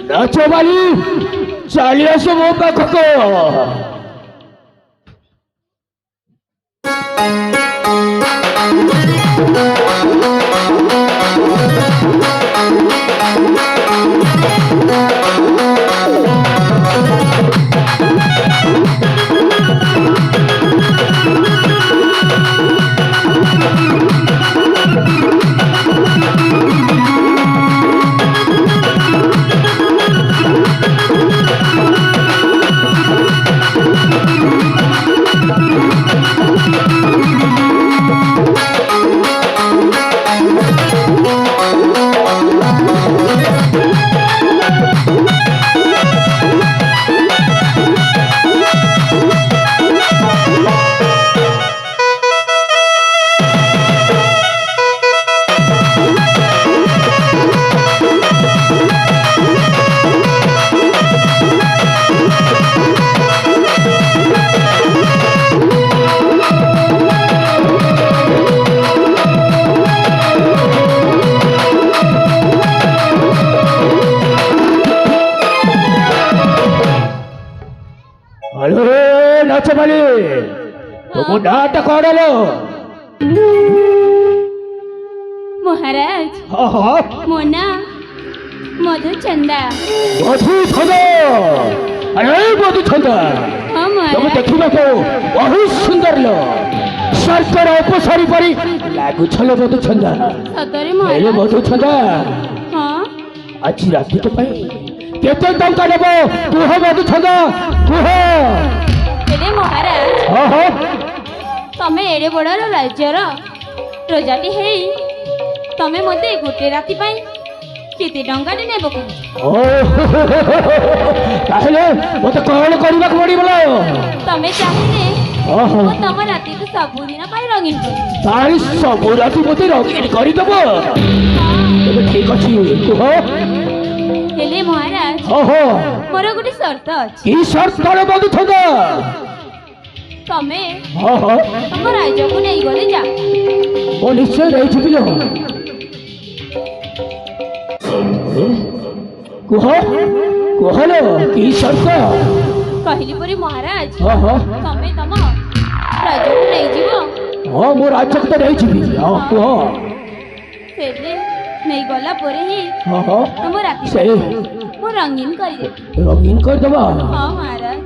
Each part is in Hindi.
नाचो वाली चालिया से वो पाखको महाराज मोना मधुचंदा मधुचंदा अरे मधुचंदा हाँ तुम महाराज देखा बहुत सुंदर लो सरकार उपसारी परी लागू छलो मधुचंदा सतरे हेलो महाराज मधुचंदा हाँ आज राति तो पाई केते टंका नेबो कुह मधुचंदा कुह हेले महाराज हाँ हाँ तमे एड़े बड़ राज्यर रजाटी है तमे मते गोटे राति पाई केते टंका नेबो ताहले मते कोन करबा पड़ी बोलो तमे चाहिए ओहो मो तम राति को सब दिन पाई रंगीन कर तारी सब राति मते रंगीन करी दबो तबे ठीक अछि कुह हेले महाराज ओहो मोर गोटे शर्त अछि की शर्त करे मधुचंदा तमे ओहो तम राज्य को नहीं गले जा ओ निश्चय रही छिपिलो कुह कुहलो की शर्त कहली परी महाराज ओहो तमे तम राज्य को नहीं जीवो हाँ मोर राज्य तो नहीं छिपी हाँ कुह सेले नहीं गला परे ही हाँ हाँ तम राति से मो रंगीन कर दे रंगीन कर दबा हाँ महाराज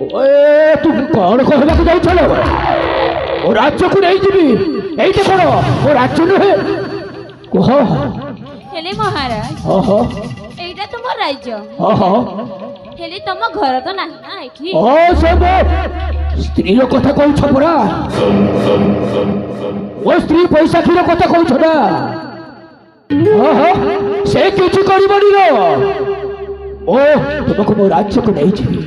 ओए तू कौन कहबा को जाउ छलो ओ राज्य को नहीं जीबी एइते कोन ओ राज्य नहे कह हेले महाराज हाँ हाँ एटा तुम राज्य हाँ हाँ हेले तुम घर तो नहीं ना एठी ओ सब स्त्री रो कथा कहू छपरा ओ स्त्री पैसा खीरो कथा कहू छडा हाँ हाँ से किछु करिबनी रो ओ तुमको मो राज्य को नहीं जीबी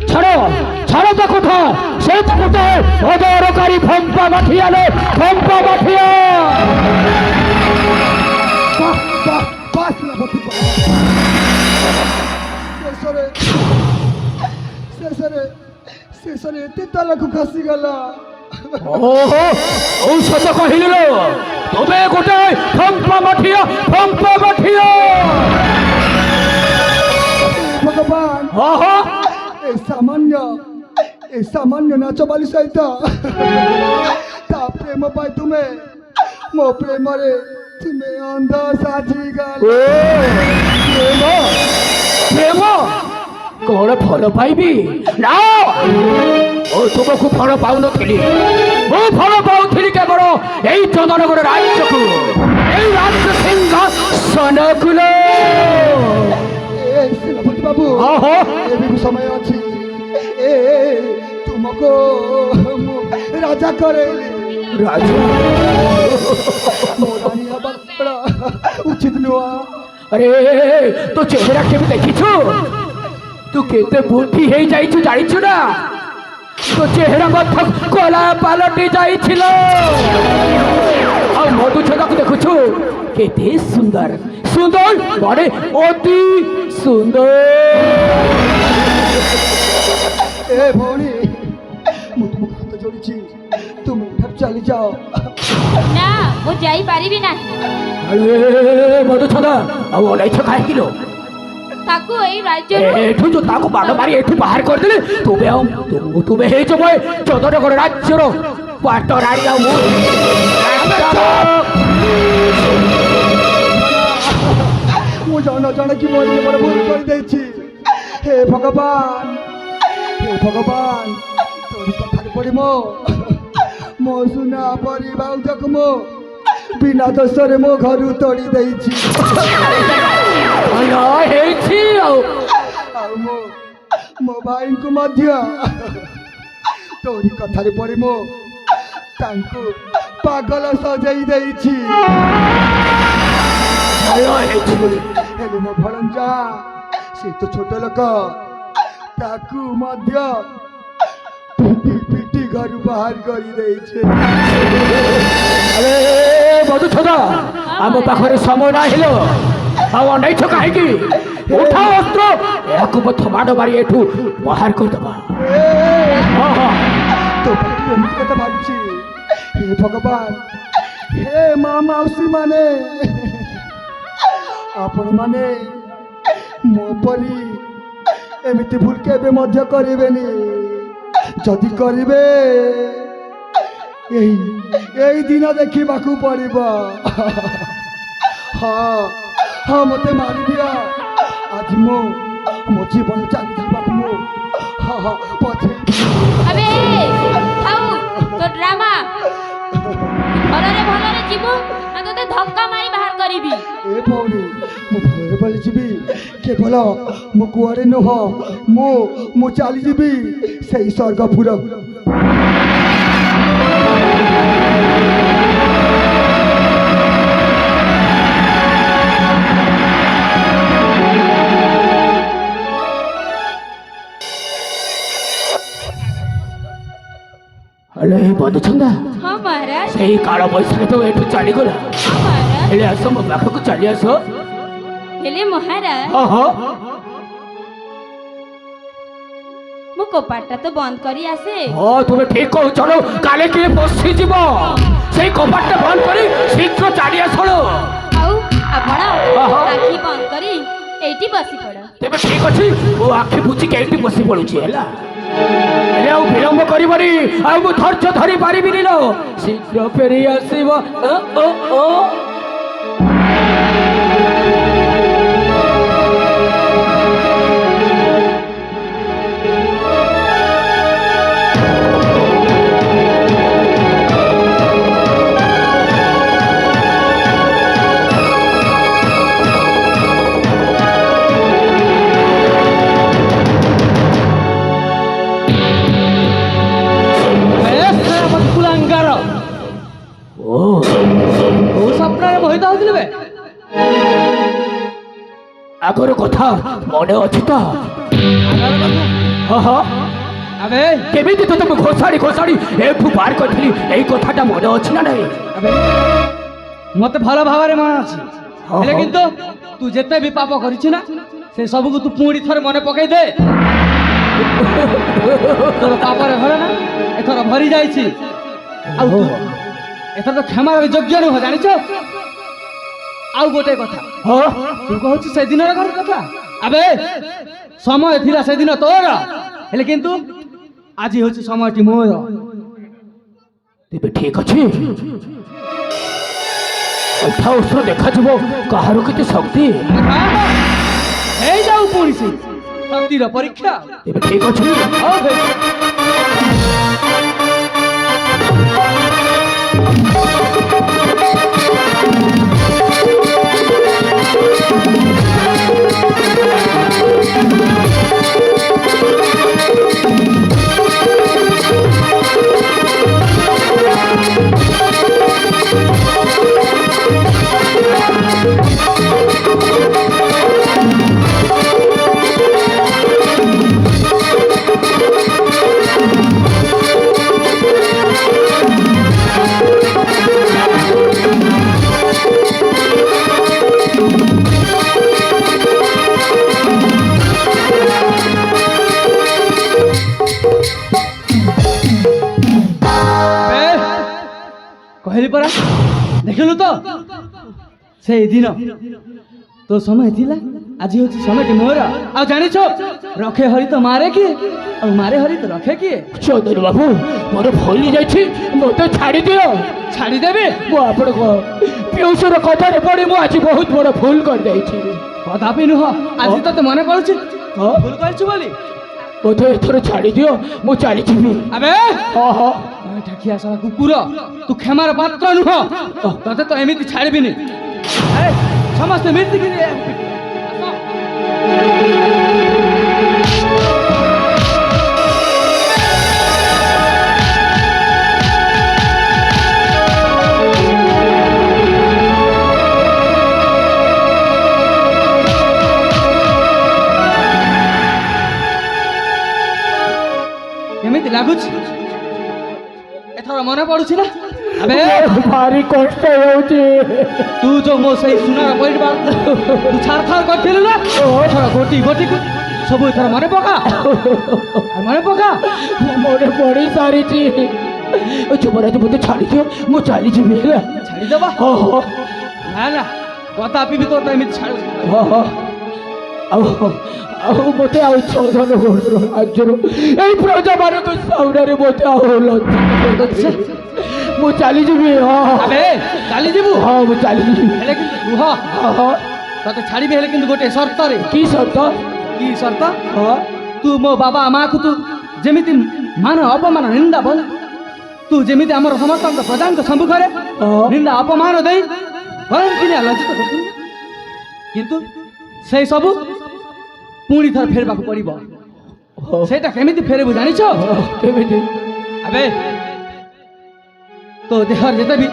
छाड़ो छाड़ो तो कथा से कथा अदरकारी फंपा माठिया ले फंपा माठिया बास ना बति शेषरे एते तलक खसी गला ओहो ओ सत कहिल रो तबे गोटे फंपा माठिया भगवान हाँ हाँ ए सामान्य नाच बाली सहित ता प्रेम पाई तुम्हें मो प्रेम रे तुम्हें अंध साजी गल प्रेम प्रेम कौन फल पाइबी ना ओ तुमको फल पाऊ नथिली मो फल पाउथिली केवल एई चंदनगढ़ राज्य को एई राज्य सिंहासन कुलो ए सेनापति बाबू आहो ए भी समय अछि ए तुमको राजा करे राजा मोरानी हबड़ उचित नुआ अरे तो चेहरा के भी देखिछु तू केते बुद्धि हे जाइछु जानिछु ना तो चेहरा मत कोला पालटी जाइछिलो आ मधुचंदा को देखुछु केते सुंदर सुंदर बड़े अति सुंदर ए भौणी मु तुमको हाथ जोड़िछि तुम एठार चली जाओ ना वो जाई पारिबी ना अरे मधुचंदा ଆଉ ଅନେଇଛ କାହିଁକିଲୋ? ତାକୁ ଏଇ ରାଜ୍ୟରୁ ଏଠୁ ଯୋଉ ତାକୁ ବାଡ଼ ମାରି ଏଠୁ ବାହାର କରିଦେଲେ ତୁମେ ହେଇଛ ବଏ 14 ରାଜ୍ୟର ପାଟ ରାଣୀ। ଆଉ ମୁଁ ଜଣ ଜଣକି ମୋ ଜୀବନ ଭୁଲ କରିଦେଇଛି। ହେ ଭଗବାନ, ହେ ଭଗବାନ, ତୋରି କଥାରେ ପଡ଼ି ମୋ ସୁନା ପରି ଭାଉଜକୁ ମୋ ବିନା ଦୋଷରେ ମୋ ଘରୁ ତୋଡ଼ି ଦେଇଛି। ଭଲ ହେଇଛି। ଆଉ ମୋ ଭାଇଙ୍କୁ ମଧ୍ୟ ତୋରି କଥାରେ ପଡ଼ି ତାଙ୍କୁ ପାଗଳ ସଜେଇ ଦେଇଛି। ଭଲ ହେଇଛି। ହେଲେ ମୋ ଭଣଜା ସେ ତ ଛୋଟ ଲୋକ, ତାକୁ ମଧ୍ୟ ପିଟି ପିଟି ଘରୁ ବାହାର କରିଦେଇছে। ଆରେ ମଧୁଛଦା, ଆମ ପାଖରେ ସମୟ ନାହିଁ। ଆଉ ଅନେଇଛ କାହିଁକି? ଉଠା ଅସ୍ତ୍ର, ଏହାକୁ ମଧ୍ୟ ମାଡ଼ ମାରି ଏଠୁ ବାହାର କରିଦେବା। ତୋ ପାଟି ଏମିତି କଥା ଭାବୁଛି। ହେ ଭଗବାନ, ହେ ମା ମାଉସୀ ମାନେ, ଆପଣମାନେ ମୋ ପରି ଏମିତି ଭୁଲ କେବେ ମଧ୍ୟ କରିବେନି। ଯଦି କରିବେ ଏଇ ଦିନ ଦେଖିବାକୁ ପଡ଼ିବ। ହଁ ମୋତେ ମାରିଦିଅ। ଆଜି ମୋ ଜୀବନ ଚାଲିଯିବାକୁ ମୁଁ ପଛେଇବି। ଆବେ ଥାଉ ତୋ ଡ୍ରାମା। ଭଲରେ ଯିବୁ ନା ତୋତେ ଧକ୍କା ମାରି ବାହାର କରିବି। ଏ ଭଉଣୀ, ମୁଁ ଭୟରେ ପଳିଯିବି। କେବଳ ମୁଁ କୁଆଡ଼େ ନୁହଁ, ମୁଁ ଚାଲିଯିବି ସେଇ ସ୍ୱର୍ଗପୁର। ହେଲେ ମଧୁଛନ୍ଦା, ହଁ ମହାରାଜ। ସେଇ କାଳ ବୈଶାଖୀ ତ ଏଠୁ ଚାଲିଗଲା। ହଁ ମହାରାଜ। ହେଲେ ଆସ ମୋ ପାଖକୁ ଚାଲି ଆସ। ହେଲେ ମହାରାଜ, ହଁ ମୁଁ କବାଟଟା ତ ବନ୍ଦ କରି ଆସେ। ହଁ ତୁମେ ଠିକ କହୁଛ। କାଳେ କିଏ ପଶିଯିବ। ସେଇ କବାଟଟା ବନ୍ଦ କରି ଶୀଘ୍ର ଚାଲି ଆସ। ଆଉ ଆପଣ ଆଖି ବନ୍ଦ କରି ଏଇଠି ବସି ପଡ଼। ତେବେ ଠିକ ଅଛି, ମୁଁ ଆଖି ବୁଝିକି ଏଇଠି ବସି ପଡୁଛି। ହେଲା, ହେଲେ ଆଉ ବିଳମ୍ବ କରିବନି। ଆଉ ମୁଁ ଧୈର୍ଯ୍ୟ ଧରି ପାରିବିନି। ଶୀଘ୍ର ଫେରି ଆସିବ। ସ୍ୱପ୍ନରେ ମୋହିତ ହଉଥିଲେ। ଆଗର କଥା ମନେ ଅଛି ତ? ଆବେ କେମିତି ତ ତମେ ଘୋଷାଡ଼ି ଏଠୁ ବାହାର କରିଥିଲି, ଏଇ କଥାଟା ମନେ ଅଛି ନା ନାହିଁ? ମତେ ଭଲ ଭାବରେ ମନେ ଅଛି। ହେଲେ କିନ୍ତୁ ତୁ ଯେତେ ବି ପାପ କରିଛୁ ନା, ସେ ସବୁକୁ ତୁ ପୁଣି ଥରେ ମନେ ପକେଇ ଦେ। ତୋର ପାପରେ ଘର ନା ଏଥର ଭରି ଯାଇଛି। ଆଉ ତୁ ଏଥର ତ କ୍ଷମାର ବି ଯୋଗ୍ୟ ନୁହଁ, ଜାଣିଛ? ଆଉ ଗୋଟେ କଥା, ତୁ କହୁଛୁ ସେଦିନର ଘର କଥା। ଆବେ ସମୟ ଥିଲା ସେଦିନ ତୋର, ହେଲେ କିନ୍ତୁ ଆଜି ହଉଛି ସମୟଟି ମୋର। ତେବେ ଠିକ ଅଛି, କଥା ଉତ୍ସର ଦେଖାଯିବ କାହାର କେତେ ଶକ୍ତି। ହେଇଯାଉ ପୁଣି ସେ ଶକ୍ତିର ପରୀକ୍ଷା। ତେବେ ଠିକ ଅଛି। ହଉ ଭାଇ। କହିଲି ପରା, ଦେଖିଲୁ ତ ସେଇଦିନ तो समय थिला आज हूँ समय मोर आ जानी रखे हरी तो मारे किए और मारे हरी तो रखे किए चौधरी बाबू मोर भूली जाइए मत छाड़ी दियो छाड़देवी मु आपण पिउसर कथार पड़ी मु आज बहुत बड़ भूल कर जाइए कदापि नुह आज तो मन पड़ुछि भूल करछु बोली मत एथर छाड़ी दियो मु चली जीवी अबे हाँ हाँ ठाकिया साला कुकुर तू क्षमार पात्र नुह तते तो एमिति छाड़बिनी समस्त मृत्यु के लिए एमिति लागुच एथर मन पड़ुछि ना अबे भारी कष्ट होउची तू जो मो सही सुनार पॉइंट बार तू छार छार करथिलु ना एथर गोटी गोटी सब एथर मने पका मने पका मोरे पड़ी सारी छी चुपराज मत छाड़ी दियो मु चली जीवी ହେଲା छाड़ी देबा हाँ हाँ ना ना कदापि भी तो एमिति छाड़ हाँ हाँ ଆଉ ମୋତେ ଆଉ ଚୌଧନ ରାଜ୍ୟର ଏଇ ପ୍ରଜାମାନଙ୍କ ସାମ୍ନାରେ ମୋତେ ଆଉ ଲଜ୍ଜିତ ମୁଁ ଚାଲିଯିବି ହଁ अबे चाली जीवु ହଁ ମୁଁ ଚାଲିଯିବି हेले किंतु रुह ହଁ ହଁ तते छाड़बी हेले किंतु गोटे शर्त रे କି ସର୍ତ୍ତ की शर्त ହଁ तू मो बाबा माँ को तू जेमिति मान अपमान निंदा बोल तू जेमिति हमर समस्त प्रधान को सम्मुखरे हाँ। निंदा अपमान देई बरं किने लज्जित करतु किंतु से सब पुणी थर फेरबा को पड़िबो ହଁ सेटा केमिति फेरबु जानि छ କେମିତି अबे तो देहर जेते भी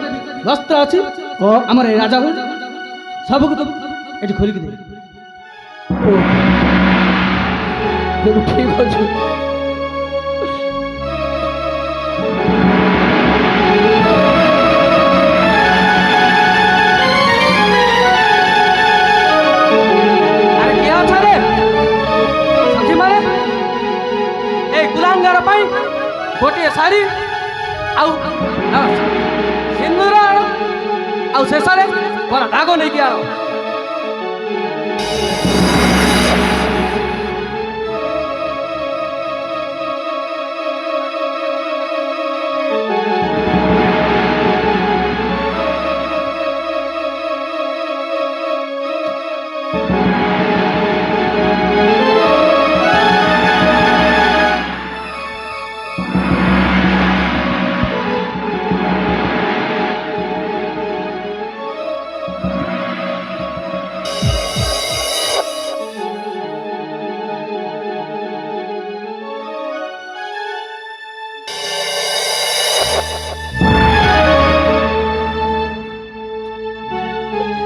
वस्त्र अछि ହଁ हमर ए राजा हो सब को तो एठी खोली के दे ତେଣୁ ଠିକ୍ ଅଛି अरे क्या अच्छा रे सखी मारे ए गुलांगार पाई गोटे साड़ी आउ सिंदूर आउ शेषरे बड़ा दागो नहीं किया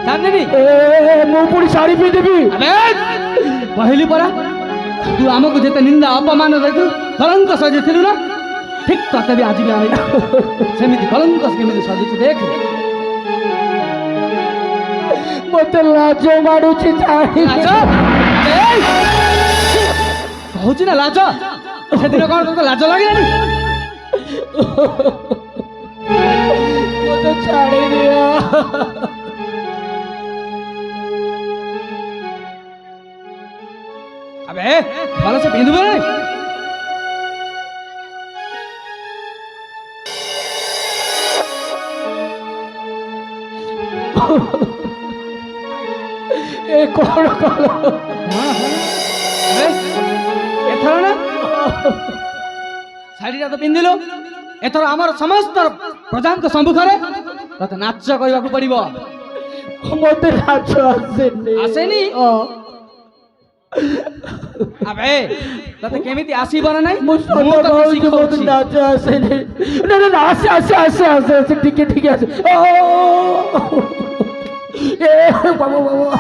चांदनी ଏ ମୁଁ ପୁଣି ଶାଢ଼ୀ ପିଇଦେବି अबे पहली परा तू आमको जेते निंदा अपमान देतु कलंक सजेथिलु ना ठीक तते भी आज भी आमे सेमिति कलंक केमिति सजेछु देख ମୋତେ ଲାଜ ମାଡୁଛି ଶାଢ଼ୀ लाज कहूची ना लाज सेदिन कौन तोते लाज लागिलानी ମୋତେ ଛାଡ଼ି ଦିଅ अबे भलो से पिंदु बे ଏ କ'ଣ କଲ अबे एथर ना साड़ीटा तो पिंदिलो एथर हमर समस्त प्रजान को सम्मुखरे तते नाच करबा को पड़िबो ମୋତେ ଲାଜ ଆସେନି आसेनी ହଁ अबे तते केमिति आसीबो ना नाही ମୁଁ ସତ କହୁଛି ମୋତେ ଲାଜ ଆସେନି ନା ନା ନା ଆସେ ଆସେ ଆସେ ଆସେ ଆସେ ଟିକେ ଟିକେ ଆସେ ଏ ବାବା ବାବା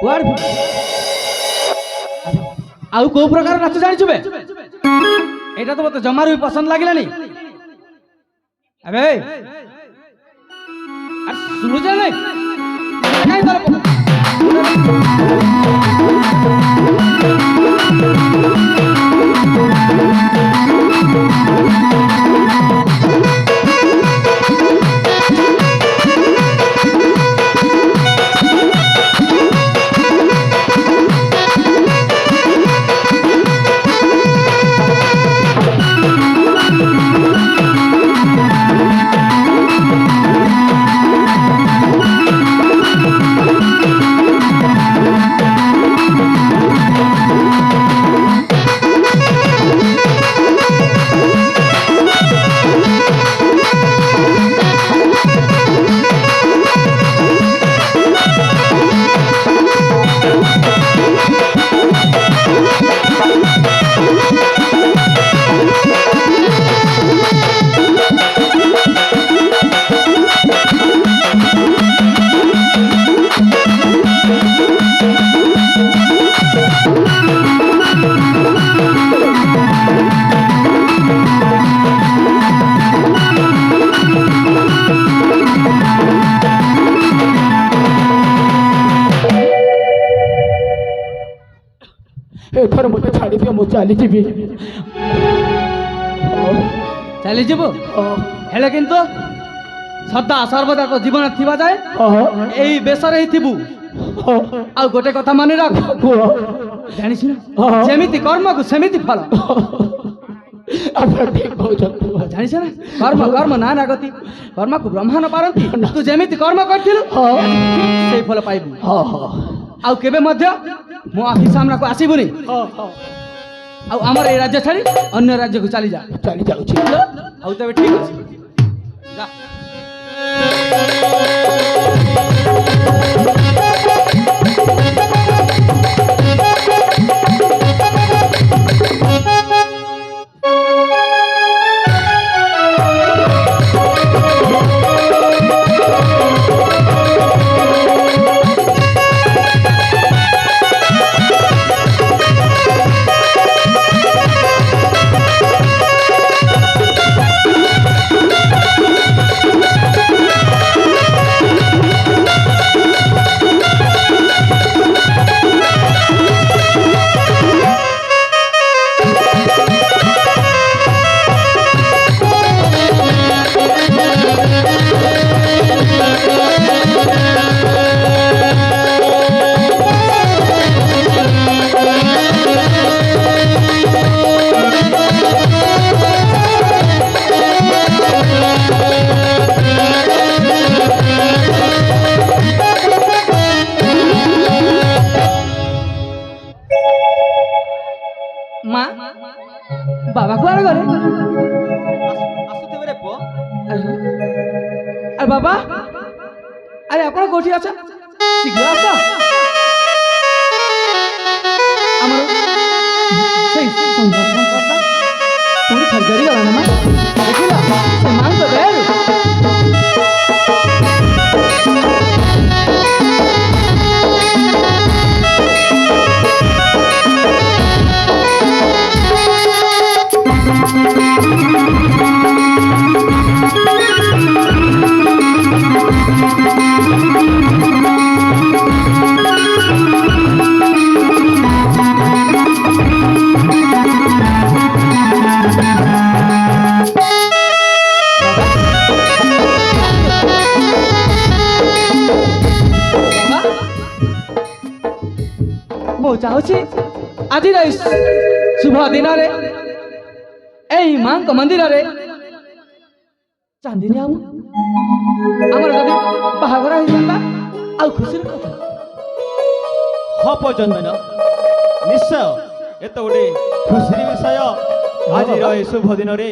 କୁଆଡ଼େ ଫିବୁ? ଆଉ କୋଉ ପ୍ରକାର ନାଚ ଜାଣିଛୁ ବେ? ଏଇଟା ତ ମତେ ଜମାରୁ ବି ପସନ୍ଦ ଲାଗିଲାନି। ଆବେ ଆରେ ଶୁଣୁଛ ନା ନାଇଁ? କାଇଁ ତୋର ଏଥର ମୋତେ ଛାଡ଼ିଦିଅ, ମୁଁ ଚାଲିଯିବି। ଚାଲିଯିବୁ? ହେଲେ କିନ୍ତୁ ସଦା ସର୍ବଦା ତ ଜୀବନ ଥିବା ଯାଏ ଏଇ ବେଶରେ ହିଁ ଥିବୁ। ଆଉ ଗୋଟେ କଥା ମନେ ରଖ, ଜାଣିଛୁ ନା, ଯେମିତି କର୍ମକୁ ସେମିତି ଫଳ। ଆପଣ ଠିକ କହୁଛନ୍ତି। ଜାଣିଛ ନା, କର୍ମ କର୍ମ ନା ନା ଗତି, କର୍ମକୁ ବ୍ରହ୍ମା ନ ପାରନ୍ତି। ତୁ ଯେମିତି କର୍ମ କରିଥିଲୁ ସେଇ ଫଳ ପାଇବୁ। ଆଉ କେବେ ମଧ୍ୟ ମୋ ଆଖି ସାମ୍ନାକୁ ଆସିବୁନି। ଆଉ ଆମର এই রাজ্য ছাড়ি অন্য রাজ্যକୁ চালি যা। ଚାଲି ଯାଉଛି। ଆଉ ତେବେ ଠିକ ଅଛି, যা। মা, বাবা কুয়াড়ে গলে? আসুଥିବେ ରେ ପୁଅ। আরে বাবা, আরে আপনার কোঠি আছে? শীঘ্র আস। আমার সেই সংসারটা পুরো সর্জারি গলা না মা, দেখিল সে মাংস বের। ମୁଁ ଚାହୁଁଛି ଆଜିର ଏହି ଶୁଭ ଦିନରେ ଏହି ମାଙ୍କ ମନ୍ଦିରରେ ଚାନ୍ଦିନୀ ଆମର ଯଦି ବାହାଘର ହେଇଯାନ୍ତା, ଆଉ ଖୁସିର କଥା। ହବ ଜନ୍ମେନ, ନିଶ୍ଚୟ ଏତ ଗୋଟେ ଖୁସିର ବିଷୟ। ଆଜିର ଏହି ଶୁଭ ଦିନରେ